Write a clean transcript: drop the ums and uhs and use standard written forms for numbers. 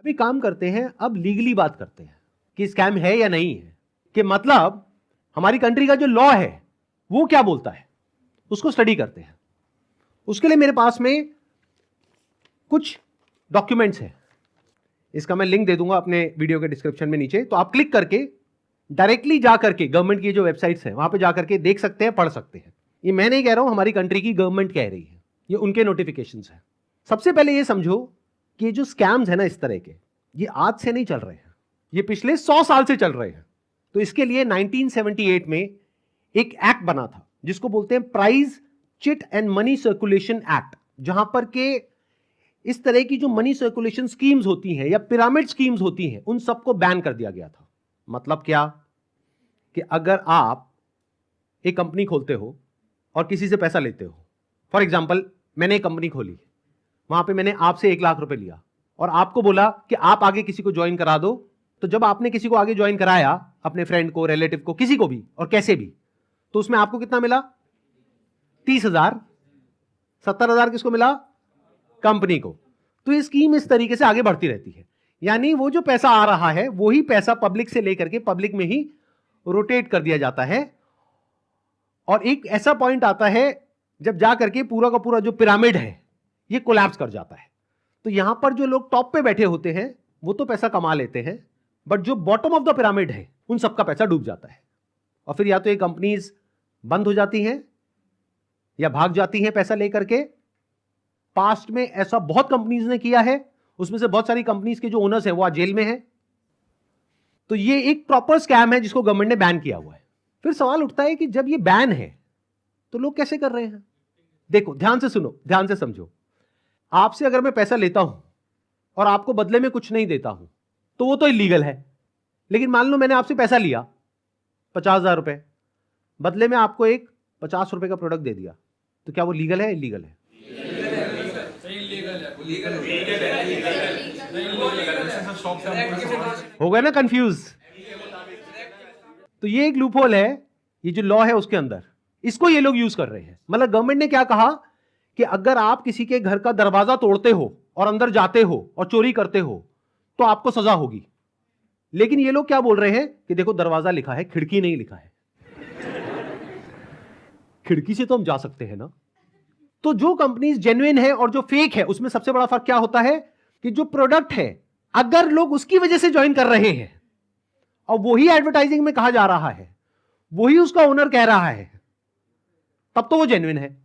भी काम करते हैं, अब लीगली बात करते हैं कि स्कैम है या नहीं है, कि मतलब हमारी कंट्री का जो लॉ है वो क्या बोलता है, उसको स्टडी करते हैं। उसके लिए मेरे पास में कुछ डॉक्यूमेंट्स हैं, इसका मैं लिंक दे दूंगा अपने वीडियो के डिस्क्रिप्शन में नीचे, तो आप क्लिक करके डायरेक्टली जा करके गवर्नमेंट की जो वेबसाइट्स हैं वहां पे जा करके देख सकते हैं, पढ़ सकते हैं। ये मैं नहीं कह रहा हूं, हमारी कंट्री की गवर्नमेंट कह रही है, ये उनके नोटिफिकेशंस हैं। सबसे पहले ये समझो कि ये जो स्कैम्स है ना इस तरह के, ये आज से नहीं चल रहे हैं, ये पिछले 100 साल से चल रहे हैं। तो इसके लिए 1978 में एक एक्ट बना था जिसको बोलते हैं prize chit and money circulation act, जहां पर के इस तरह की जो मनी सर्कुलेशन स्कीम्स होती हैं या पिरामिड स्कीम्स होती हैं उन सबको बैन कर दिया गया था। मतलब क्या कि अगर आप एक कंपनी खोलते हो और किसी से पैसा लेते हो, फॉर एग्जांपल मैंने एक कंपनी खोली, वहां पे मैंने आपसे 1 लाख रुपए लिया और आपको बोला कि आप आगे किसी को ज्वाइन करा दो, तो जब आपने किसी को आगे ज्वाइन कराया, अपने फ्रेंड को, रिलेटिव को, किसी को भी और कैसे भी, तो उसमें आपको कितना मिला? 30,000। 70,000 किसको मिला? कंपनी को। तो ये स्कीम इस तरीके से आगे बढ़ती रहती है, यानी वो जो पैसा आ रहा है वही पैसा पब्लिक से लेकर के पब्लिक में ही रोटेट कर दिया जाता है। और एक ऐसा पॉइंट आता है जब जाकर के पूरा का पूरा जो पिरामिड है ये कोलैप्स कर जाता है। तो यहां पर जो लोग टॉप पे बैठे होते हैं वो तो पैसा कमा लेते हैं, बट जो बॉटम ऑफ द पिरामिड है उन सबका पैसा डूब जाता है। और फिर या तो ये कंपनीज बंद हो जाती हैं या भाग जाती हैं पैसा लेकर के। पास्ट में ऐसा बहुत कंपनीज ने किया है, उसमें से बहुत सारी कंपनीज के जो ओनर्स हैं वो आज जेल में हैं। तो ये एक प्रॉपर स्कैम है जिसको गवर्नमेंट ने बैन किया हुआ है। फिर सवाल उठता है कि जब ये बैन है तो लोग कैसे कर रहे हैं? देखो, ध्यान से सुनो, ध्यान से समझो। आपसे अगर मैं पैसा लेता हूं और आपको बदले में कुछ नहीं देता हूं तो वो तो इलीगल है। लेकिन मान लो मैंने आपसे पैसा लिया 50,000 रुपए, बदले में आपको एक 50 रुपए का प्रोडक्ट दे दिया, तो क्या वो लीगल है, इलीगल है? हो गया ना कंफ्यूज? तो ये एक लूपहोल है, ये जो लॉ है उसके अंदर, इसको ये लोग यूज कर रहे हैं। मतलब गवर्नमेंट ने क्या कहा कि अगर आप किसी के घर का दरवाजा तोड़ते हो और अंदर जाते हो और चोरी करते हो तो आपको सजा होगी। लेकिन ये लोग क्या बोल रहे हैं कि देखो दरवाजा लिखा है, खिड़की नहीं लिखा है। खिड़की से तो हम जा सकते हैं ना। तो जो कंपनीज जेन्युइन है और जो फेक है उसमें सबसे बड़ा फर्क क्या होता है कि जो प्रोडक्ट है अगर लोग उसकी वजह से ज्वाइन कर रहे हैं और वही एडवर्टाइजिंग में कहा जा रहा है, वही उसका ओनर कह रहा है, तब तो वो जेन्युइन है।